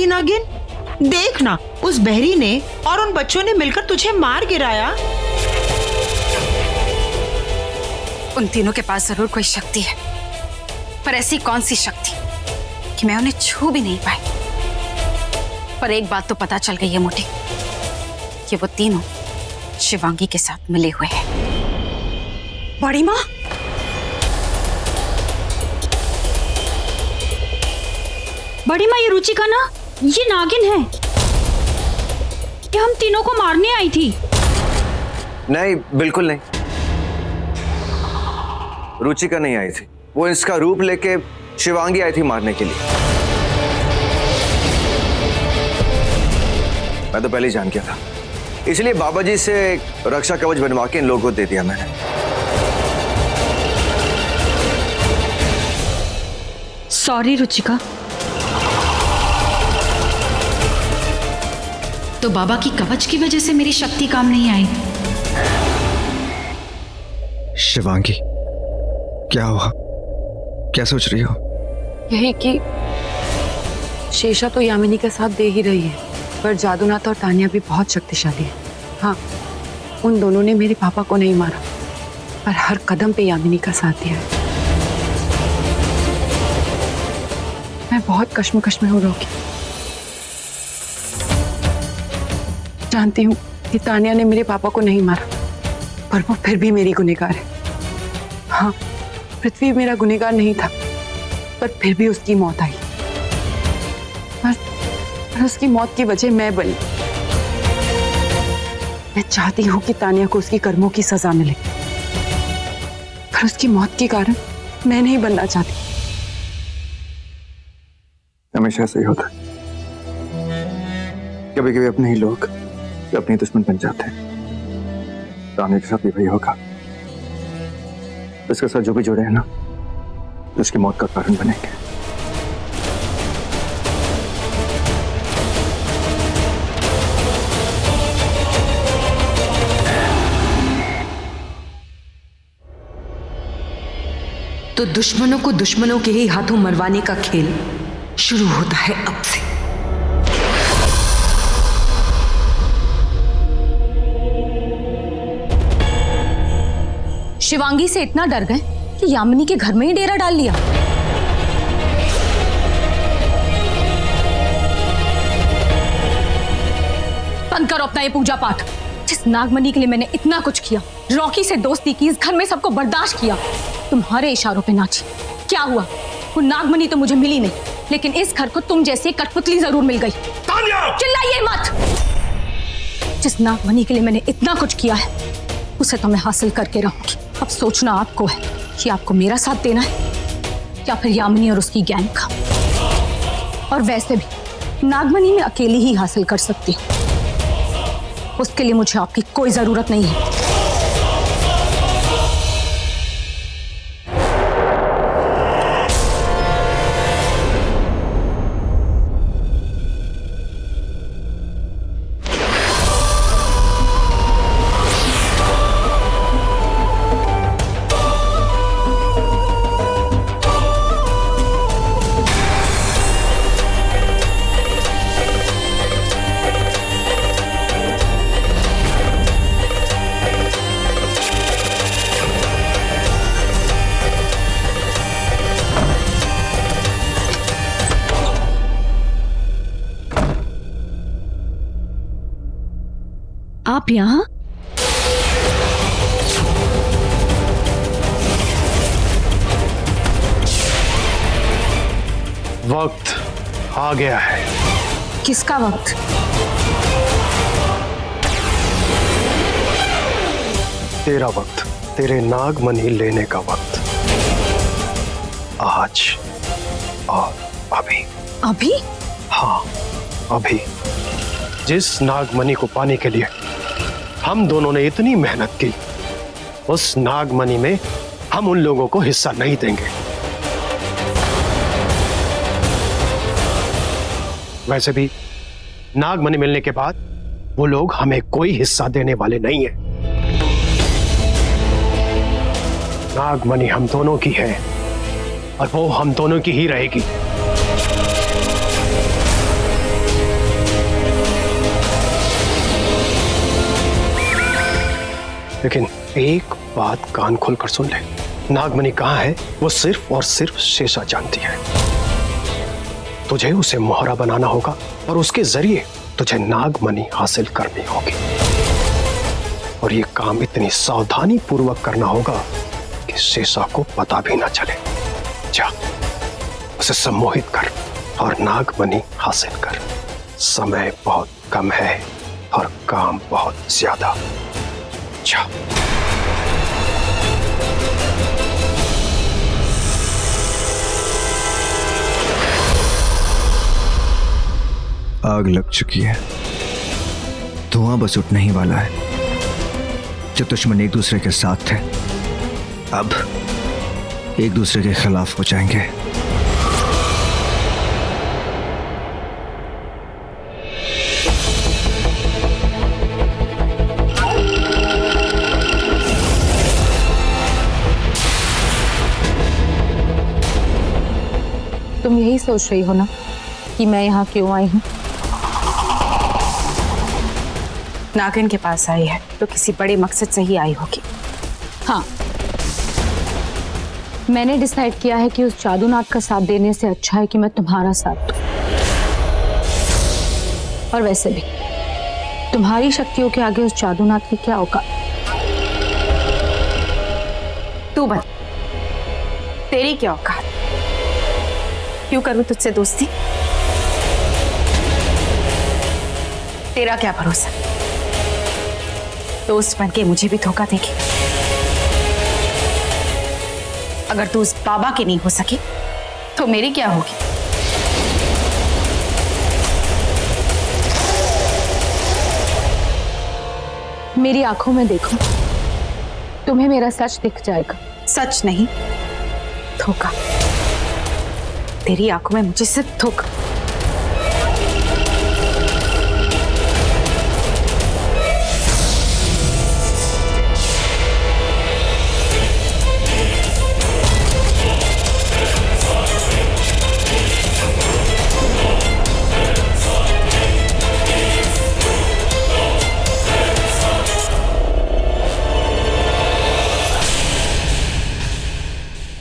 काली नागिन, देख ना, उस बहरी ने और उन बच्चों ने मिलकर तुझे मार गिराया। उन तीनों के पास जरूर कोई शक्ति है, पर ऐसी कौन सी शक्ति कि मैं उन्हें छू भी नहीं पाई। पर एक बात तो पता चल गई है मुझे कि वो तीनों शिवांगी के साथ मिले हुए हैं। बड़ी माँ, बड़ी माँ, ये रुचिका ना, ये नागिन है। ये हम तीनों को मारने आई थी। नहीं, बिल्कुल नहीं, रुचिका नहीं आई थी। वो इसका रूप लेके शिवांगी आई थी मारने के लिए। मैं तो पहले ही जान गया था, इसलिए बाबा जी से रक्षा कवच बनवा के इन लोगों को दे दिया मैंने। सॉरी रुचिका। तो बाबा की कवच की वजह से मेरी शक्ति काम नहीं आई। शिवांगी, क्या हुआ? क्या सोच रही हो? यही कि शेषा तो यामिनी का साथ दे ही रही है, पर जादूनाथ और तानिया भी बहुत शक्तिशाली है। हाँ, उन दोनों ने मेरे पापा को नहीं मारा, पर हर कदम पे यामिनी का साथ दिया है। मैं बहुत कश्मकश में हूँ रोकी। जानती हूँ कि तानिया ने मेरे पापा को नहीं मारा, पर वो फिर भी मेरी गुनहगार है। हाँ, पृथ्वी मेरा गुनहगार नहीं था, पर फिर भी उसकी मौत आई। पर उसकी मौत की वजह मैं बनी। मैं चाहती हूँ कि तानिया को उसकी कर्मों की सजा मिले, पर उसकी मौत के कारण मैं नहीं बनना चाहती। हमेशा ऐसा ही होता है, कभी कभी अपने ही लोग अपने दुश्मन बन जाते हैं। तानिया के साथ भी वही होगा। इसके साथ जो भी जुड़े हैं ना, उसकी मौत का कारण बनेंगे। तो दुश्मनों को दुश्मनों के ही हाथों मरवाने का खेल शुरू होता है अब से। शिवांगी से इतना डर गए कि यामिनी के घर में ही डेरा डाल लिया। बंद करो अपना ये पूजा पाठ। जिस नागमणि के लिए मैंने इतना कुछ किया, रॉकी से दोस्ती की, इस घर में सबको बर्दाश्त किया, तुम्हारे इशारों पे नाची। क्या हुआ? वो नागमणि तो मुझे मिली नहीं, लेकिन इस घर को तुम जैसी कठपुतली जरूर मिल गई। चिल्लाइए मत। जिस नागमणि के लिए मैंने इतना कुछ किया है, उसे तो मैं हासिल करके रहूंगी। अब सोचना आपको है कि आपको मेरा साथ देना है या फिर यामिनी और उसकी गैंग का। और वैसे भी नागमणि मैं अकेली ही हासिल कर सकती हूँ, उसके लिए मुझे आपकी कोई जरूरत नहीं है। आप यहाँ? वक्त आ गया है। किसका वक्त? तेरा वक्त, तेरे नागमणि लेने का वक्त। आज और अभी। अभी? हाँ, अभी। जिस नागमणि को पाने के लिए हम दोनों ने इतनी मेहनत की, उस नागमणि में हम उन लोगों को हिस्सा नहीं देंगे। वैसे भी नागमणि मिलने के बाद वो लोग हमें कोई हिस्सा देने वाले नहीं हैं। नागमणि हम दोनों की है और वो हम दोनों की ही रहेगी। लेकिन एक बात कान खोलकर सुन ले, नागमणि कहाँ है वो सिर्फ और सिर्फ शेषा जानती है। तुझे उसे मोहरा बनाना होगा और उसके जरिए तुझे नागमणि हासिल करनी होगी, और ये काम इतनी सावधानी पूर्वक करना होगा कि शेषा को पता भी ना चले। जा, उसे सम्मोहित कर और नागमणि हासिल कर। समय बहुत कम है और काम बहुत ज्यादा। जा। आग लग चुकी है, धुआं बस उठने ही वाला है। जो दुश्मन एक दूसरे के साथ थे, अब एक दूसरे के खिलाफ हो जाएंगे। तुम यही सोच रही हो ना कि मैं यहाँ क्यों आई हूँ? नागिन के पास आई है तो किसी बड़े मकसद से ही आई होगी। हाँ, मैंने डिसाइड किया है कि उस जादूनाथ का साथ देने से अच्छा है कि मैं तुम्हारा साथ दूं। और वैसे भी तुम्हारी शक्तियों के आगे उस जादूनाथ की क्या औकात? तू बता, तेरी क्या औकात? क्यों करूं तुझसे दोस्ती? तेरा क्या भरोसा दोस्त बन के मुझे भी धोखा देगी? अगर तू उस बाबा की नहीं हो सकी तो मेरी क्या होगी? मेरी आंखों में देखो, तुम्हें मेरा सच दिख जाएगा। सच नहीं, धोखा। तेरी आंखों में मुझे सिर्फ धोखा।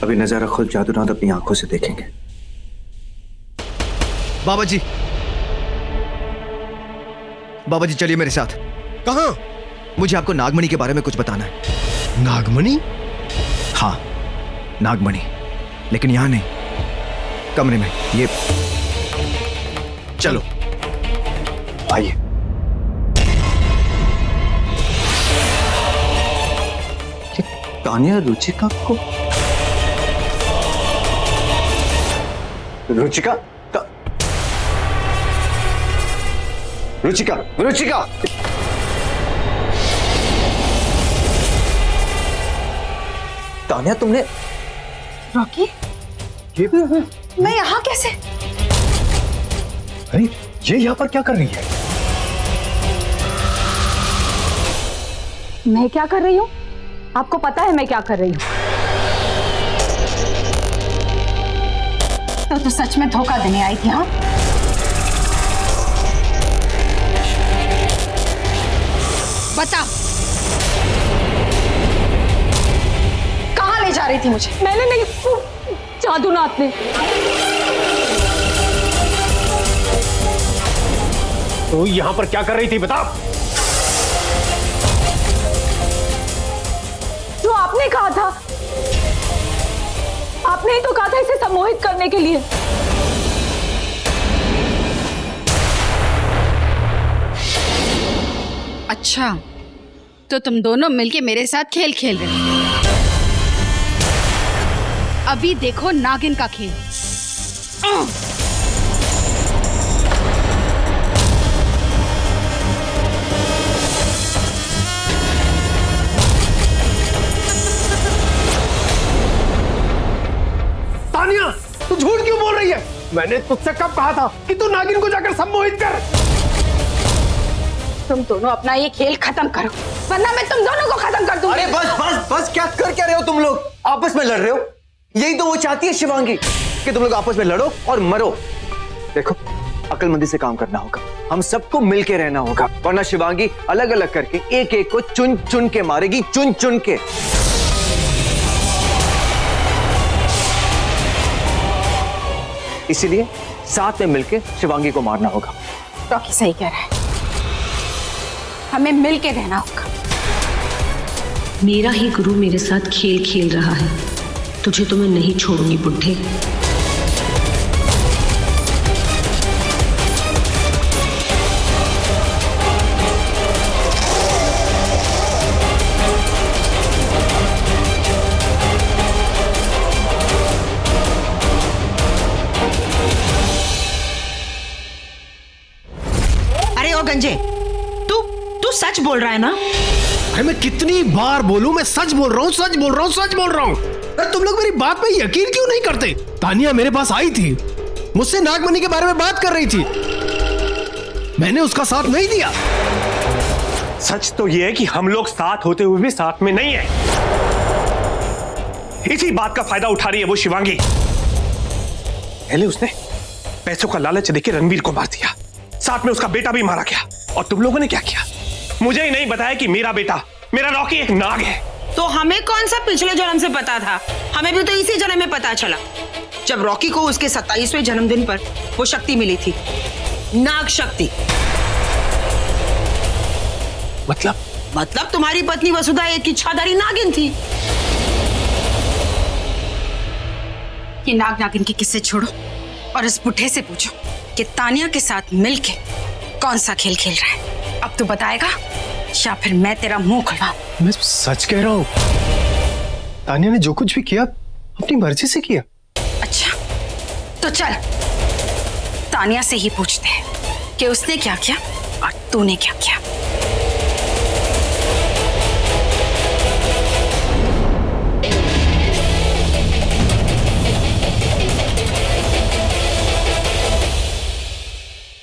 अभी नजारा खुद जादूनाथ अपनी आंखों से देखेंगे। बाबा जी, बाबा जी चलिए मेरे साथ। कहाँ? मुझे आपको नागमणि के बारे में कुछ बताना है। नागमणि? हाँ, नागमणि, लेकिन यहां नहीं, कमरे में। ये चलो आइए। तानिया रुचिका को, रुचिका रुचिका रुचिका तानिया, तुमने रॉकी, मैं यहाँ कैसे? अरे ये यहाँ पर क्या कर रही है? मैं क्या कर रही हूँ? आपको पता है मैं क्या कर रही हूँ? तो तू सच में धोखा देने आई थी? हाँ, बता, कहाँ ले जा रही थी मुझे? मैंने नहीं, जादूनाथ ने। तो यहाँ पर क्या कर रही थी बता? जो आपने कहा था, आपने ही तो कहा था इसे सम्मोहित करने के लिए। अच्छा, तो तुम दोनों मिलके मेरे साथ खेल खेल रहे हो। अभी देखो नागिन का खेल। तानिया, तू झूठ क्यों बोल रही है? मैंने तुझसे कब कहा था कि तू नागिन को जाकर सम्मोहित कर? तुम दोनों अपना ये खेल खत्म करो, वरना मैं तुम दोनों को खत्म कर दूंगी। अरे बस बस बस, क्या रहे हो तुम लोग? आपस में लड़ रहे हो? यही तो वो चाहती है शिवांगी कि तुम लोग आपस में लड़ो और मरो। देखो, अक्लमंदी से काम करना होगा, हम सबको मिलके रहना होगा, वरना शिवांगी अलग अलग करके एक एक को चुन चुन के मारेगी, चुन चुन के। इसीलिए साथ में मिलके शिवांगी को मारना होगा। रॉकी सही कह रहा है, हमें मिलके रहना होगा। मेरा ही गुरु मेरे साथ खेल खेल रहा है, तुझे तो मैं नहीं छोड़ूंगी बुढ़े। अरे ओ गंजे, तू तू सच बोल रहा है ना? अरे मैं कितनी बार बोलूं, मैं सच बोल रहा हूँ, सच बोल रहा हूँ, सच बोल रहा हूँ। अरे तुम लोग मेरी बात पे यकीन क्यों नहीं करते? तानिया मेरे पास आई थी, मुझसे नागमणि के बारे में बात कर रही थी, मैंने उसका साथ नहीं दिया। सच तो यह है कि हम लोग साथ होते हुए भी साथ में नहीं है। इसी बात का फायदा उठा रही है वो शिवांगी। पहले उसने पैसों का लालच देके रणवीर को मार दिया, साथ में उसका बेटा भी मारा गया, और तुम लोगों ने क्या किया? मुझे ही नहीं बताया कि मेरा बेटा, मेरा रॉकी एक नाग है। तो हमें कौन सा पिछले जन्म से पता था? हमें भी तो इसी जन्म में पता चला, जब रॉकी को उसके 27वें जन्मदिन पर वो शक्ति मिली थी, नाग शक्ति। मतलब तुम्हारी पत्नी वसुधा एक इच्छाधारी नागिन थी। ये नाग नागिन के किस्से छोड़ो और इस बुढ़े से पूछो कि तानिया के साथ मिलके कौन सा खेल खेल रहा है। अब तू बताएगा या फिर मैं तेरा मुंह खुलवाऊं? मैं सच कह रहा हूँ, तानिया ने जो कुछ भी किया अपनी मर्जी से किया। अच्छा, तो चल तानिया से ही पूछते हैं कि उसने क्या किया और तूने क्या किया।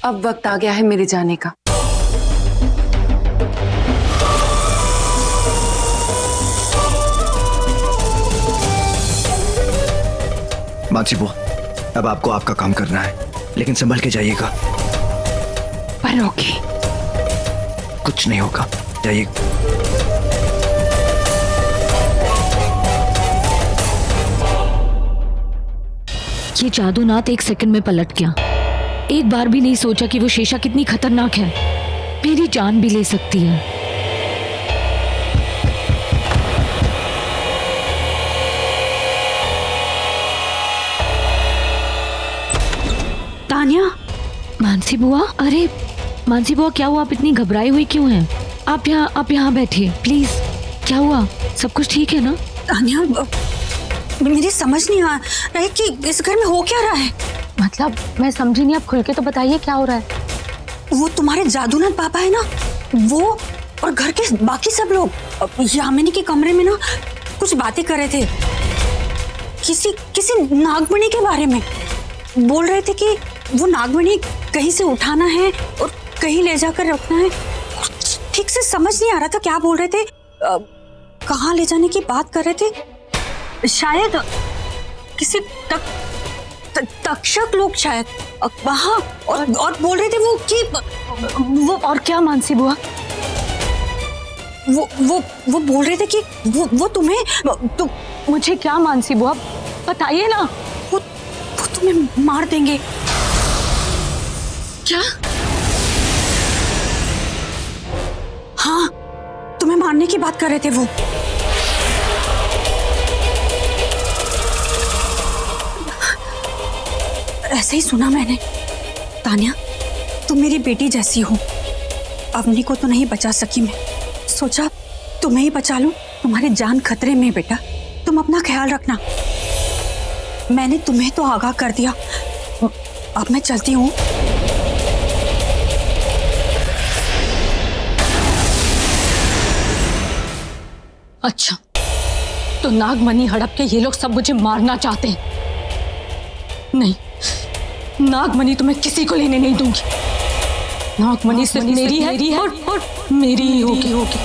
अब वक्त आ गया है मेरे जाने का। मानसी बुआ, अब आपको आपका काम करना है, लेकिन संभल के जाइएगा। पर रॉकी, कुछ नहीं होगा, जाइए। ये जादूनाथ एक सेकंड में पलट गया, एक बार भी नहीं सोचा कि वो शेषा कितनी खतरनाक है, मेरी जान भी ले सकती है। तानिया। मानसी बुआ, अरे मानसी बुआ क्या हुआ? आप इतनी घबराई हुई क्यों हैं? आप यहाँ बैठिए प्लीज। क्या हुआ? सब कुछ ठीक है ना? तानिया, मेरी समझ नहीं आ रहा है कि इस घर में हो क्या रहा है। मतलब मैं समझी नहीं, आप खुल के तो बताइए क्या हो रहा है। वो तुम्हारे जादूनाथ पापा है ना, वो और घर के बाकी सब लोग यामिनी के कमरे में ना कुछ बातें कर रहे थे, किसी नागमणि के बारे में। बोल रहे थे कि वो नागमणि कहीं से उठाना है और कहीं ले जाकर रखना है। ठीक से समझ नहीं आ रहा था क्या बोल रहे थे, कहाँ ले जाने की बात कर रहे थे। शायद किसी तक्षक लोग शायद वहाँ, और बोल रहे थे वो कि वो। और क्या मानसी बुआ? वो बोल रहे थे कि वो तुम्हें मुझे क्या मानसी बुआ बताइए ना। वो तुम्हें मार देंगे। क्या? हाँ, तुम्हें मारने की बात कर रहे थे वो। ऐसे ही सुना मैंने। तानिया, तुम मेरी बेटी जैसी हो, अवनी को तो नहीं बचा सकी मैं, सोचा तुम्हें ही बचा लूं। तुम्हारी जान खतरे में बेटा, तुम अपना ख्याल रखना। मैंने तुम्हें तो आगाह कर दिया, अब मैं चलती हूँ। अच्छा, तो नागमणि हड़प के ये लोग सब मुझे मारना चाहते हैं। नहीं, नागमणि तो मैं किसी को लेने नहीं दूंगी। नागमणि सिर्फ मेरी है और मेरी ही होगी।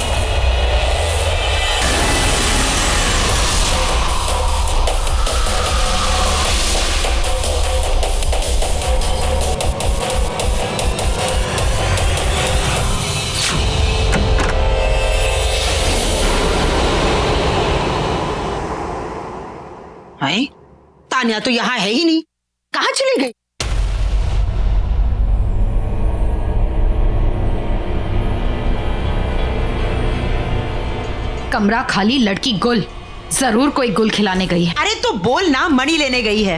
हाय, तान्या तो यहाँ है ही नहीं, कहाँ चली गई? कमरा खाली, लड़की गुल, जरूर कोई गुल खिलाने गई है। अरे तो बोल ना, मणि लेने गई है।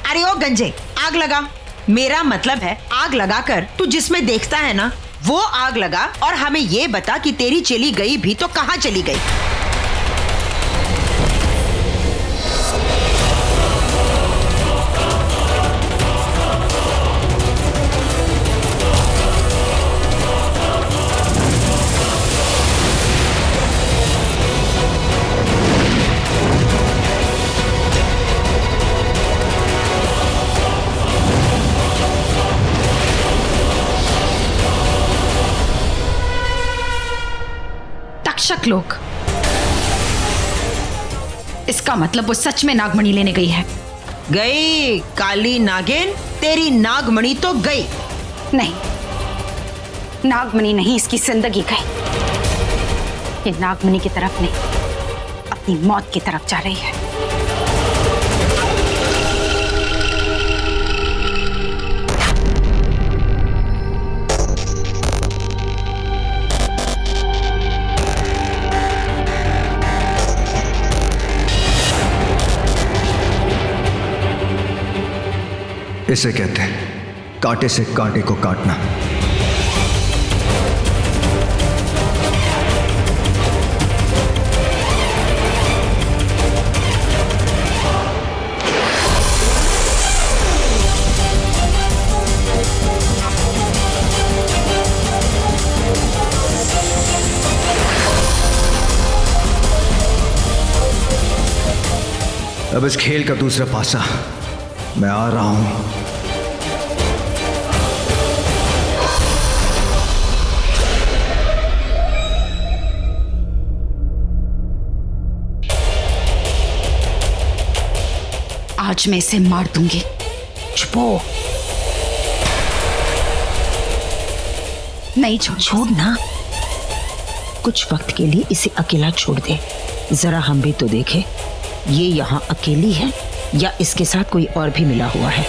अरे ओ गंजे, आग लगा। मेरा मतलब है आग लगा कर तू जिसमें देखता है ना वो आग लगा, और हमें ये बता कि तेरी चली गई भी तो कहाँ चली गई? तक्षक लोग, इसका मतलब वो सच में नागमणि लेने गई है। गई काली नागिन, तेरी नागमणि तो गई। नहीं, नागमणि नहीं, इसकी जिंदगी गई। ये नागमणि की तरफ नहीं, अपनी मौत की तरफ जा रही है। इसे कहते हैं कांटे से कांटे को काटना। अब इस खेल का दूसरा पासा मैं आ रहा हूं। आज मैं इसे मार दूंगी। छुपो। नहीं छोड़ ना, कुछ वक्त के लिए इसे अकेला छोड़ दे। जरा हम भी तो देखें ये यहाँ अकेली है या इसके साथ कोई और भी मिला हुआ है।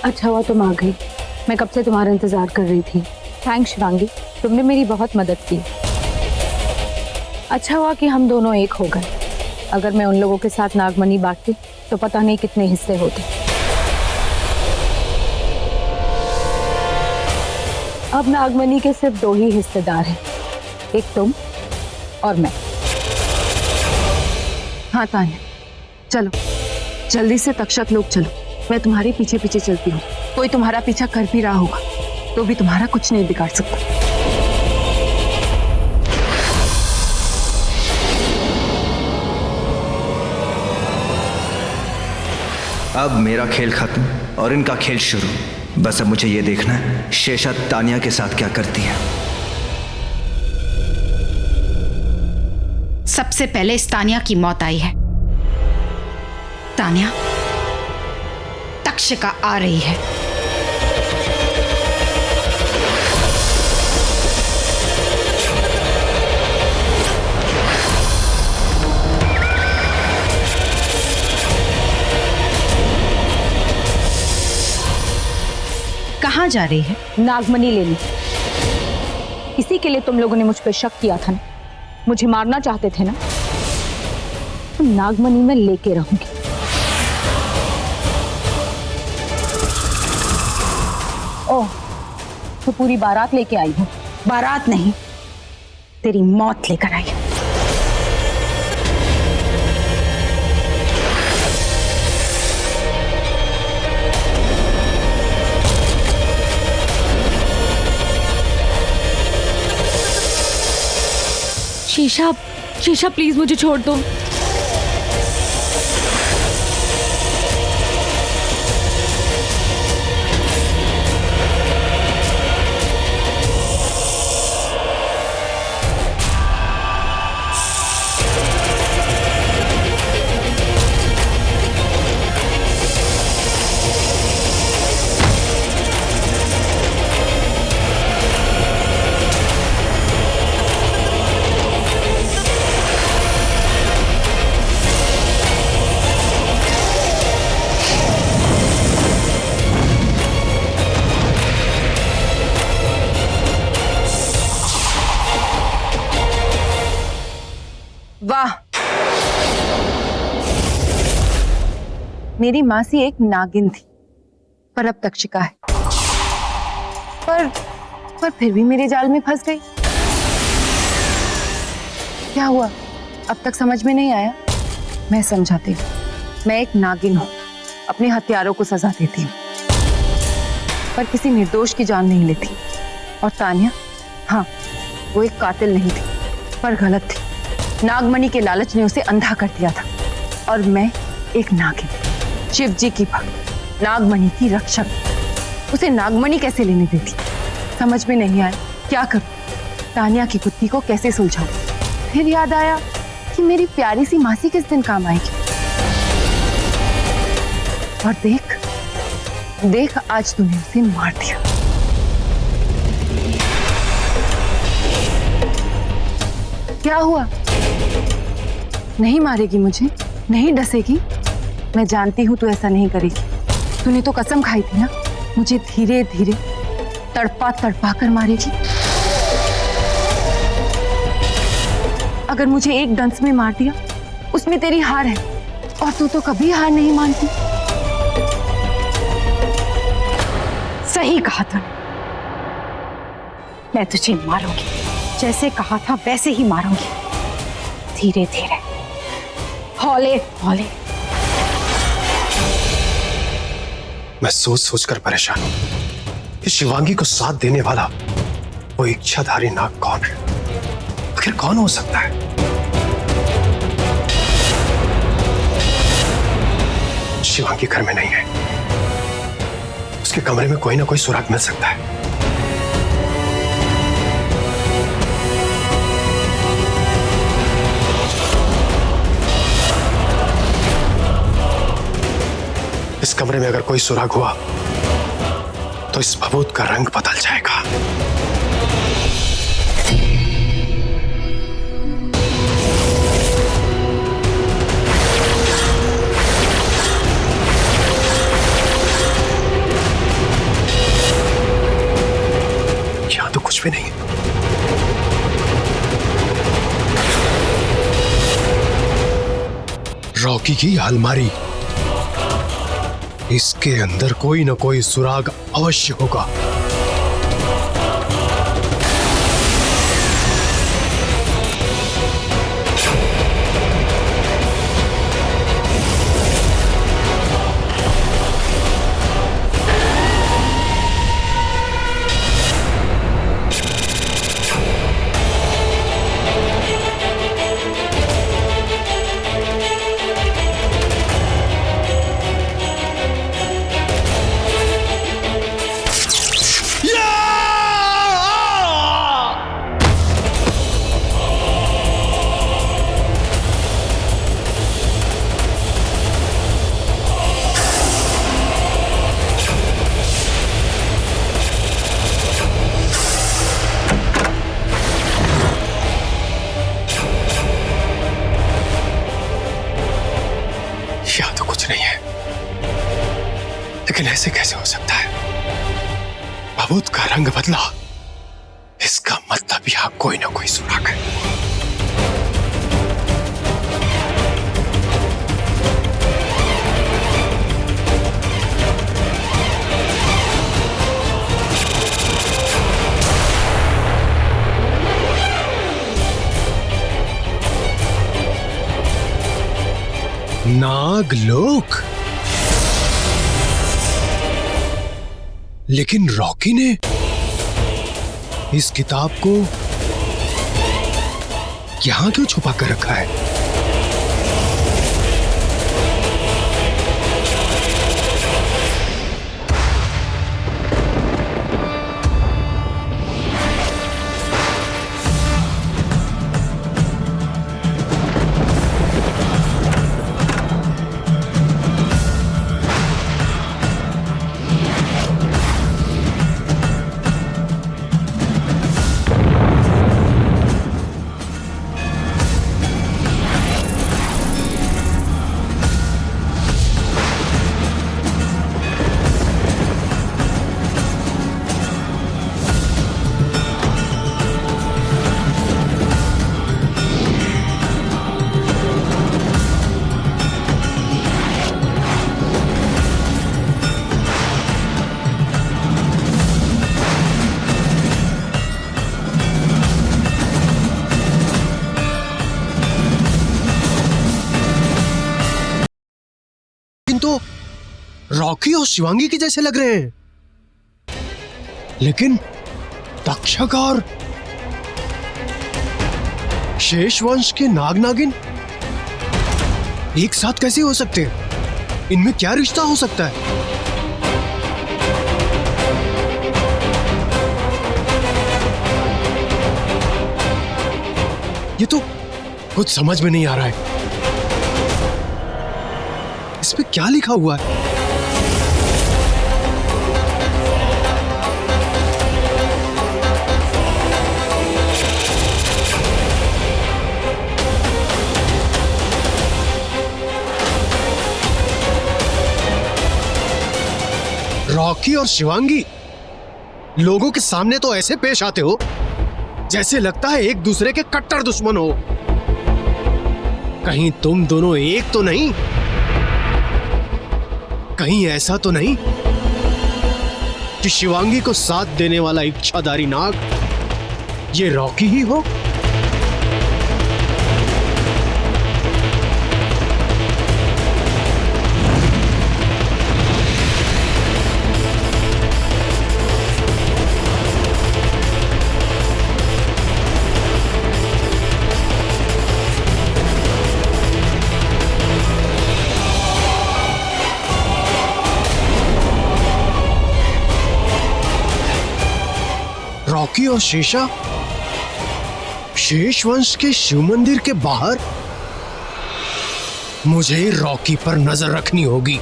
अच्छा हुआ तुम आ गई, मैं कब से तुम्हारा इंतजार कर रही थी। थैंक्स शिवांगी, तुमने मेरी बहुत मदद की। अच्छा हुआ कि हम दोनों एक हो गए। अगर मैं उन लोगों के साथ नागमणि बांटती तो पता नहीं कितने हिस्से होते। अब नागमणि के सिर्फ 2 ही हिस्सेदार हैं, एक तुम और मैं। हाँ तान्या, चलो जल्दी से तक्षक लोग चलो। मैं तुम्हारे पीछे पीछे चलती हूँ। कोई तुम्हारा पीछा कर भी रहा होगा तो भी तुम्हारा कुछ नहीं बिगाड़ सकता। अब मेरा खेल खत्म और इनका खेल शुरू। बस अब मुझे ये देखना है शेषा तान्या के साथ क्या करती है। सबसे पहले इस तान्या की मौत आई है। तान्या, तक्षका आ रही है। कहाँ जा रही है? नागमणि लेने। इसी के लिए तुम लोगों ने मुझ पर शक किया था ना, मुझे मारना चाहते थे ना। तो नागमणि में लेके रहूंगी। ओह, तो पूरी बारात लेके आई हूँ। बारात नहीं, तेरी मौत लेकर आई हूँ। शीशा, शीशा प्लीज मुझे छोड़ दो। वाह, मेरी मासी एक नागिन थी पर अब तक शिका है। पर फिर भी मेरे जाल में फंस गई। क्या हुआ, अब तक समझ में नहीं आया? मैं समझाती हूँ। मैं एक नागिन हूँ, अपने हथियारों को सजा देती हूँ पर किसी निर्दोष की जान नहीं लेती। और तान्या, हाँ, वो एक कातिल नहीं थी पर गलत थी। नागमणि के लालच ने उसे अंधा कर दिया था और मैं एक नागिन, शिव जी की भक्त, नागमणि की रक्षक। उसे नागमणि कैसे लेने देती? समझ में नहीं आया क्या करूं? तान्या की गुत्थी को कैसे सुलझाऊं? फिर याद आया कि मेरी प्यारी सी मासी किस दिन काम आएगी। और देख आज तूने उसे मार दिया। क्या हुआ? नहीं मारेगी मुझे? नहीं डसेगी? मैं जानती हूं तू ऐसा नहीं करेगी। तूने तो कसम खाई थी ना, मुझे धीरे धीरे तड़पा तड़पा कर मारेगी। अगर मुझे एक दंस में मार दिया उसमें तेरी हार है और तू तो कभी हार नहीं मानती। सही कहा तूने, मैं तुझे मारूंगी, जैसे कहा था वैसे ही मारूंगी, धीरे धीरे, हौले हौले। मैं सोच सोच कर परेशान हूं कि शिवांगी को साथ देने वाला वो इच्छाधारी नाग कौन है? आखिर कौन हो सकता है? शिवांगी घर में नहीं है, उसके कमरे में कोई ना कोई सुराग मिल सकता है। इस कमरे में अगर कोई सुराग हुआ तो इस भभूत का रंग बदल जाएगा। यहां तो कुछ भी नहीं है। रॉकी की अलमारी, इसके अंदर कोई ना कोई सुराग अवश्य होगा। लेकिन ऐसे कैसे हो सकता है? भभूत का रंग बदला, इसका मतलब यहां कोई ना कोई सुराग है। नागलोक? लेकिन रॉकी ने इस किताब को यहां क्यों छुपा कर रखा है? लेकिन तो रॉकी और शिवांगी के जैसे लग रहे हैं। लेकिन तक्षक और शेष वंश के नाग नागिन एक साथ कैसे हो सकते हैं? इनमें क्या रिश्ता हो सकता है? ये तो कुछ समझ में नहीं आ रहा है। इस पे क्या लिखा हुआ है? रॉकी और शिवांगी लोगों के सामने तो ऐसे पेश आते हो जैसे लगता है एक दूसरे के कट्टर दुश्मन हो। कहीं तुम दोनों एक तो नहीं? कहीं ऐसा तो नहीं कि शिवांगी को साथ देने वाला इच्छाधारी नाग ये रॉकी ही हो? रॉकी और शेषा शेष वंश के शिव मंदिर के बाहर। मुझे रॉकी पर नजर रखनी होगी।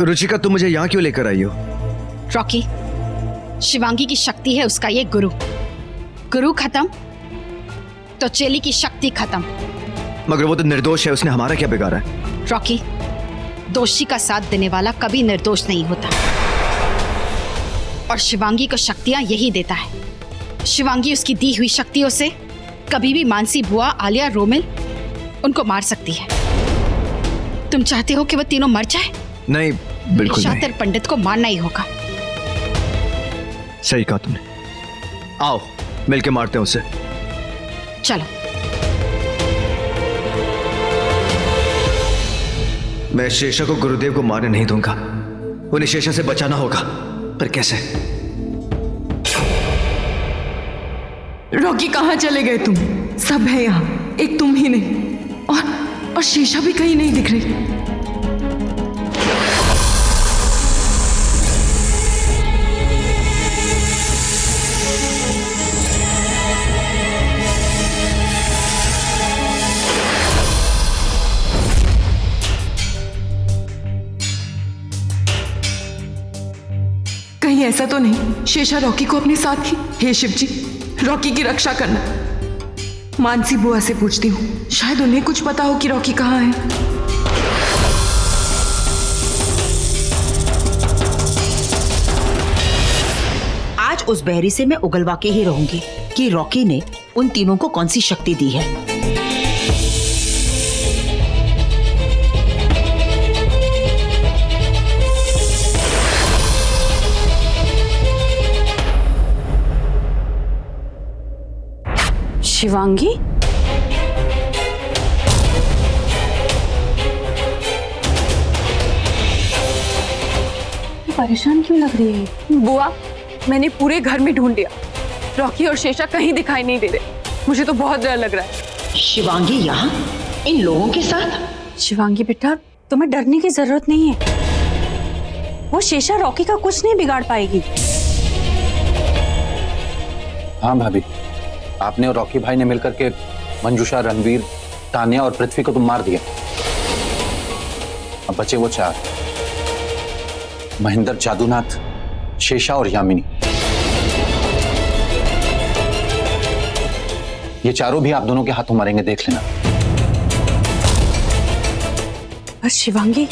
रुचिका, तुम मुझे यहां क्यों लेकर आई हो? रॉकी, शिवांगी की शक्ति है उसका ये गुरु। गुरु खत्म तो चेली की शक्ति खत्म। मगर वो तो निर्दोष है, उसने हमारा क्या बिगाड़ा है? रॉकी, दोषी का साथ देने वाला कभी निर्दोष नहीं होता और शिवांगी को शक्तियां यही देता है। शिवांगी उसकी दी हुई शक्तियों से कभी भी मानसी बुआ, आलिया, रोमिल उनको मार सकती है। तुम चाहते हो कि वो तीनों मर जाए? नहीं, बिल्कुल नहीं। शातिर पंडित को मारना ही होगा। सही कहा तुमने। आओ मिलके मारते हैं उसे। चलो। मैं शेषा को गुरुदेव को मारने नहीं दूंगा। उन्हें शेषा से बचाना होगा, पर कैसे? रॉकी, कहाँ चले गए तुम? सब है यहाँ, एक तुम ही नहीं। और शेषा भी कहीं नहीं दिख रही। कहीं ऐसा तो नहीं शेषा रॉकी को अपने साथ ही? हे शिव जी, रॉकी की रक्षा करना। मानसी बुआ से पूछती हूँ, शायद उन्हें कुछ पता हो कि रॉकी कहाँ है। आज उस बहरी से मैं उगलवा के ही रहूंगी कि रॉकी ने उन तीनों को कौन सी शक्ति दी है। शिवांगी, परेशान क्यों लग रही है? बुआ, मैंने पूरे घर में ढूंढ लिया, रॉकी और शेषा कहीं दिखाई नहीं दे रहे। मुझे तो बहुत डर लग रहा है। शिवांगी यहाँ इन लोगों के साथ? शिवांगी बेटा, तुम्हें डरने की जरूरत नहीं है। वो शेषा रॉकी का कुछ नहीं बिगाड़ पाएगी। हाँ भाभी, आपने और रॉकी भाई ने मिलकर के मंजूषा, रणवीर, तान्या और पृथ्वी को तुम मार दिया। अब बचे वो चार, महेंद्र, जादूनाथ, शेषा और यामिनी। ये चारों भी आप दोनों के हाथों मरेंगे, देख लेना। बस शिवांगी,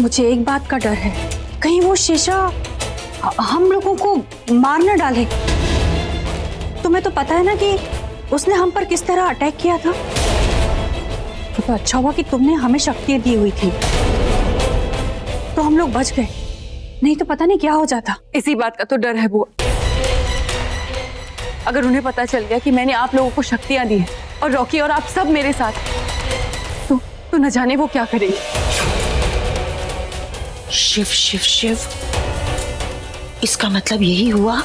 मुझे एक बात का डर है, कहीं वो शेषा हम लोगों को मार न डाले। तुम्हें तो पता है ना कि उसने हम पर किस तरह अटैक किया था। तो अच्छा हुआ कि तुमने हमें शक्ति दी हुई थी, तो हम लोग बच गए, नहीं तो पता नहीं क्या हो जाता। इसी बात का तो डर है बुआ। अगर उन्हें पता चल गया कि मैंने आप लोगों को शक्तियां दी हैं और रॉकी और आप सब मेरे साथ हैं, तो न जाने वो क्या करेंगे। शिव शिव शिव, इसका मतलब यही हुआ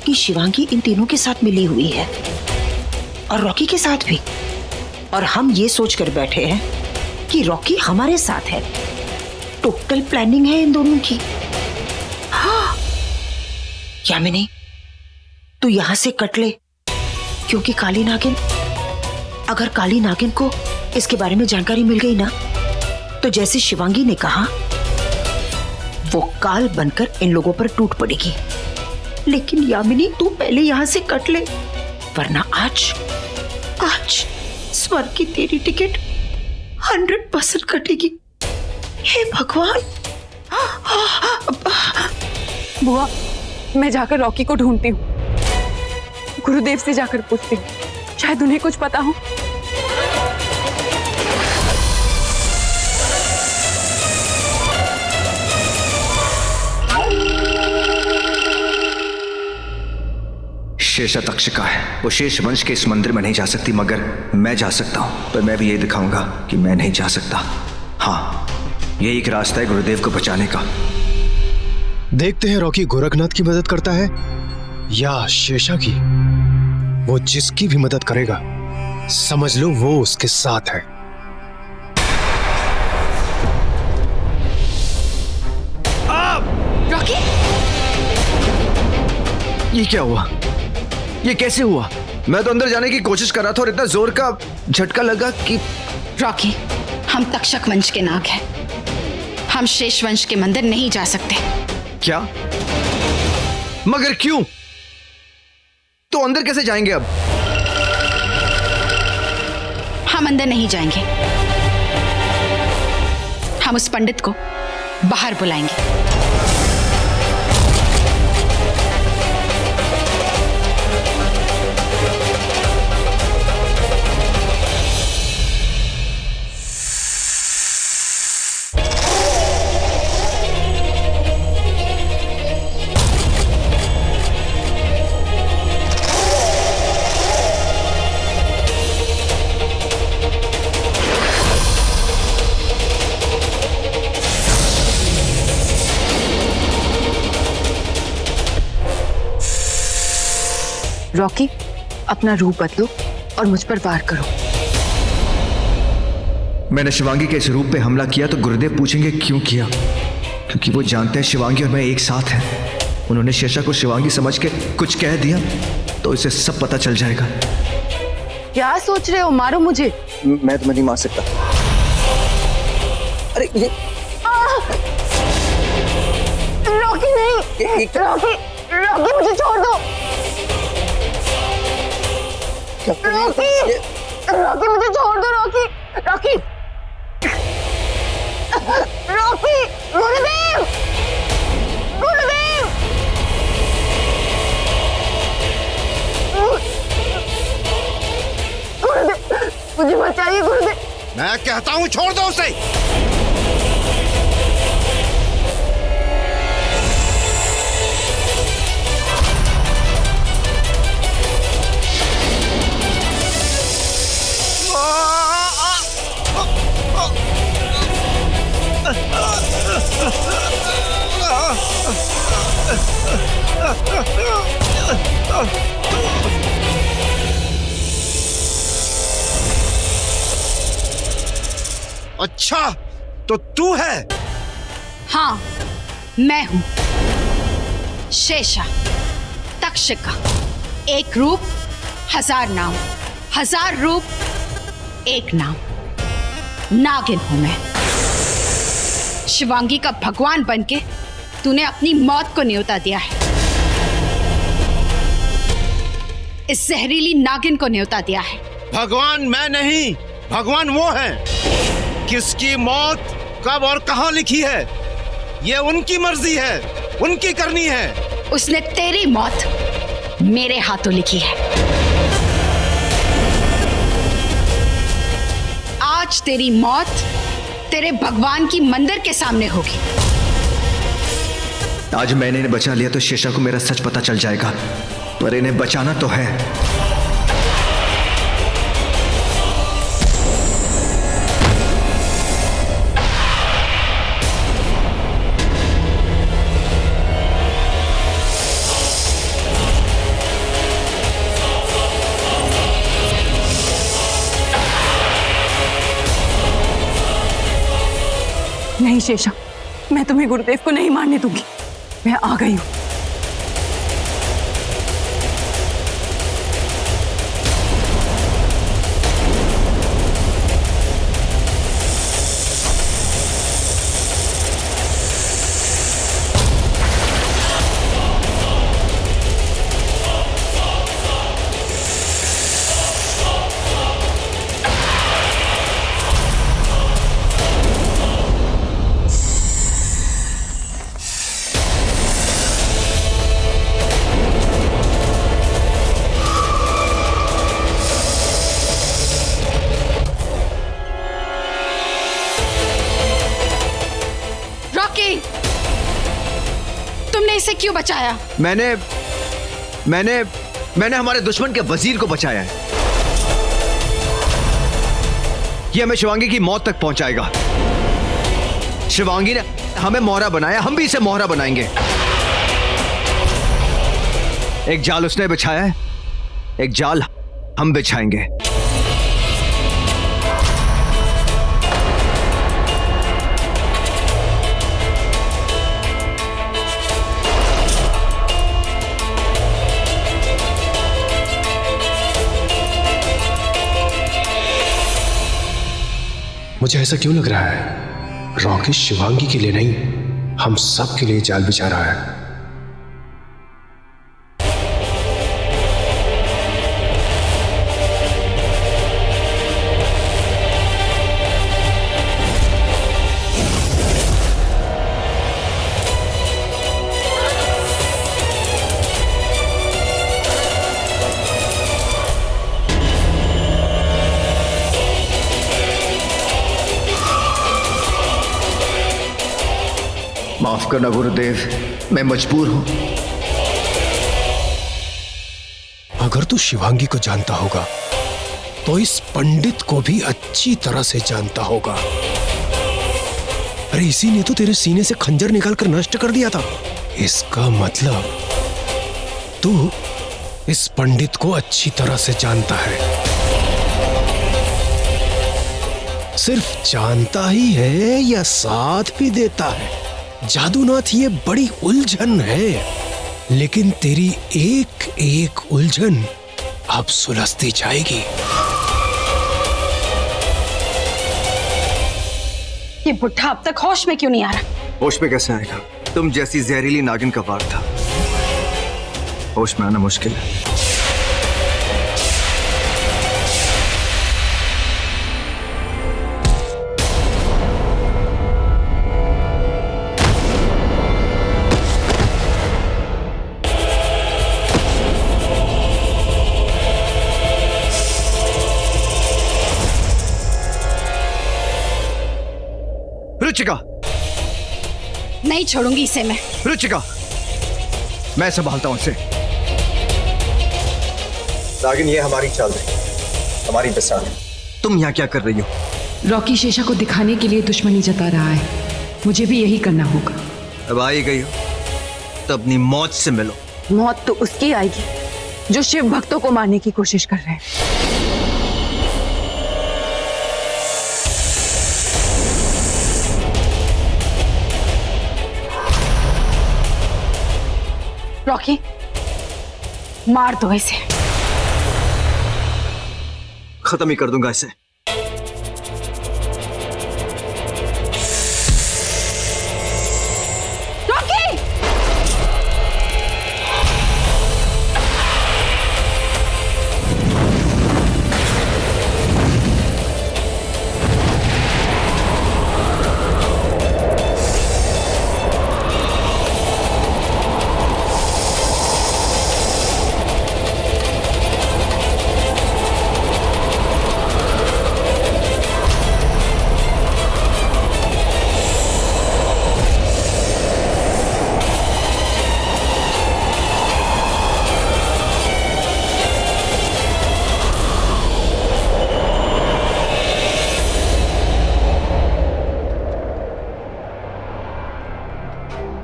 कि शिवांगी इन तीनों के साथ मिली हुई है और रॉकी के साथ भी, और हम ये सोचकर बैठे हैं कि रॉकी हमारे साथ है। टोटल प्लानिंग है इन दोनों की। हाँ यामिनी, तू यहां से कट ले, क्योंकि काली नागिन, अगर काली नागिन को इसके बारे में जानकारी मिल गई ना, तो जैसे शिवांगी ने कहा, वो काल बनकर इन लोगों पर टूट पड़ेगी। लेकिन यामिनी, तू पहले यहां से कट ले, वरना आज स्वर्ग की तेरी टिकट 100% कटेगी। हे भगवान। बुआ, मैं जाकर रॉकी को ढूंढती हूँ, गुरुदेव से जाकर पूछती हूँ, शायद उन्हें कुछ पता हो। शेषा तक्षिका है, वो शेष वंश के इस मंदिर में नहीं जा सकती, मगर मैं जा सकता हूं। पर मैं भी ये दिखाऊंगा कि मैं नहीं जा सकता। हाँ, यही एक रास्ता है गुरुदेव को बचाने का। देखते हैं रॉकी गोरखनाथ की मदद करता है या शेषा की। वो जिसकी भी मदद करेगा, समझ लो वो उसके साथ है। रॉकी, ये क्या हुआ? ये कैसे हुआ? मैं तो अंदर जाने की कोशिश कर रहा था और इतना जोर का झटका लगा कि... रॉकी, हम तक्षक वंश के नाग हैं, हम शेष वंश के मंदिर नहीं जा सकते। क्या? मगर क्यों? तो अंदर कैसे जाएंगे अब? हम अंदर नहीं जाएंगे, हम उस पंडित को बाहर बुलाएंगे। रॉकी, अपना रूप बदलो और मुझ पर वार करो। मैंने शिवांगी के इस रूप पे हमला किया तो गुरुदेव पूछेंगे क्यों किया, क्योंकि वो जानते हैं शिवांगी और मैं एक साथ हैं। उन्होंने शेषा को शिवांगी समझ के कुछ कह दिया तो इसे सब पता चल जाएगा। क्या सोच रहे हो? मारो मुझे। मैं तुम्हें नहीं मार सकता। अरे ये रॉकी नहीं, रॉकी, रॉकी मुझे छोड़ दो। रॉकी, रॉकी मुझे छोड़ दो। रॉकी, रॉकी, रॉकी, गुरुदेव, गुरुदेव, गुरुदेव, मुझे बचाइए गुरुदेव। मैं कहता हूं छोड़ दो उसे। अच्छा, तो तू है? हाँ, मैं हूं शेषा तक्षका। एक रूप, हजार नाम, हजार रूप, एक नाम। नागिन हूं मैं। शिवांगी का भगवान बनके तूने अपनी मौत को न्योता दिया है। इस जहरीली नागिन को न्योता दिया है। भगवान मैं नहीं, भगवान वो है। किसकी मौत कब और कहां लिखी है, ये उनकी मर्जी है, उनकी करनी है। उसने तेरी मौत मेरे हाथों लिखी है। आज तेरी मौत तेरे भगवान की मंदिर के सामने होगी। आज मैंने इन्हें बचा लिया तो शेषा को मेरा सच पता चल जाएगा, पर इन्हें बचाना तो है। नहीं शेषा, मैं तुम्हें गुरुदेव को नहीं मारने दूंगी। मैं आ गई हूं। तुमने इसे क्यों बचाया? मैंने हमारे दुश्मन के वजीर को बचाया है। ये हमें शिवांगी की मौत तक पहुंचाएगा। शिवांगी ने हमें मोहरा बनाया, हम भी इसे मोहरा बनाएंगे। एक जाल उसने बिछाया है, एक जाल हम बिछाएंगे। मुझे ऐसा क्यों लग रहा है रॉकी शिवांगी के लिए नहीं, हम सब के लिए जाल बिछा रहा है। माफ करना गुरुदेव, मैं मजबूर हूं। अगर तू शिवांगी को जानता होगा तो इस पंडित को भी अच्छी तरह से जानता होगा। अरे इसी ने तो तेरे सीने से खंजर निकालकर नष्ट कर दिया था। इसका मतलब तू इस पंडित को अच्छी तरह से जानता है। सिर्फ जानता ही है या साथ भी देता है? जादूनाथ, ये बड़ी उलझन है, लेकिन तेरी एक एक उलझन अब सुलझती जाएगी। ये बुढ़ा अब तक होश में क्यों नहीं आ रहा? होश में कैसे आएगा? तुम जैसी जहरीली नागिन का वार था। होश में आना मुश्किल है। रुचिका, नहीं छोड़ूंगी इसे मैं। रुचिका, मैं संभालता हूं इसे। नागिन, ये हमारी चाल है, हमारी बसान है। तुम यहाँ क्या कर रही हो? रॉकी शेषा को दिखाने के लिए दुश्मनी जता रहा है, मुझे भी यही करना होगा। अब आई गई हो तो अपनी मौत से मिलो। मौत तो उसकी आएगी जो शिव भक्तों को मारने की कोशिश कर रहे हैं। रॉकी, मार दो इसे। खत्म ही कर दूंगा इसे।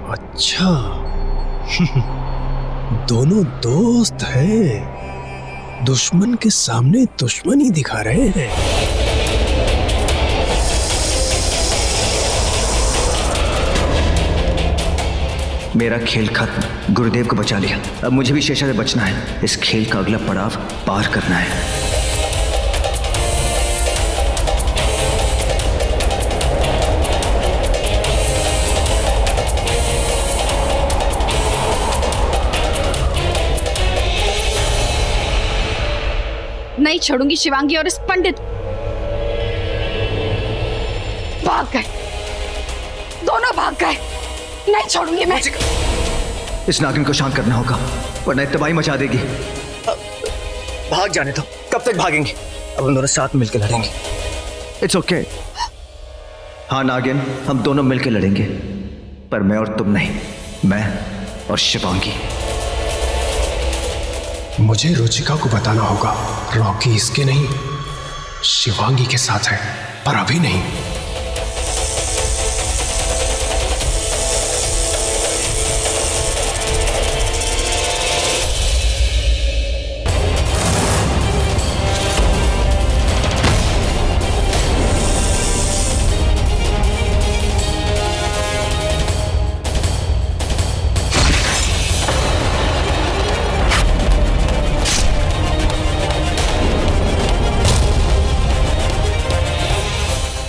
अच्छा दोनों दोस्त हैं, दुश्मन के सामने दुश्मनी दिखा रहे हैं। मेरा खेल खत्म, गुरुदेव को बचा लिया। अब मुझे भी शेषा से बचना है। इस खेल का अगला पड़ाव पार करना है। नहीं छोड़ूंगी शिवांगी और इस पंडित। भाग गए, दोनों भाग गए। नहीं छोड़ूंगी मैं। इस नागिन को शांत करना होगा वरना तबाही मचा देगी। भाग जाने दो। कब तक भागेंगे? अब हम दोनों साथ मिलकर लड़ेंगे। It's okay. हाँ नागिन, हम दोनों मिलकर लड़ेंगे, पर मैं और तुम नहीं, मैं और शिवांगी। मुझे रुचिका को बताना होगा रॉकी इसके नहीं शिवांगी के साथ है, पर अभी नहीं।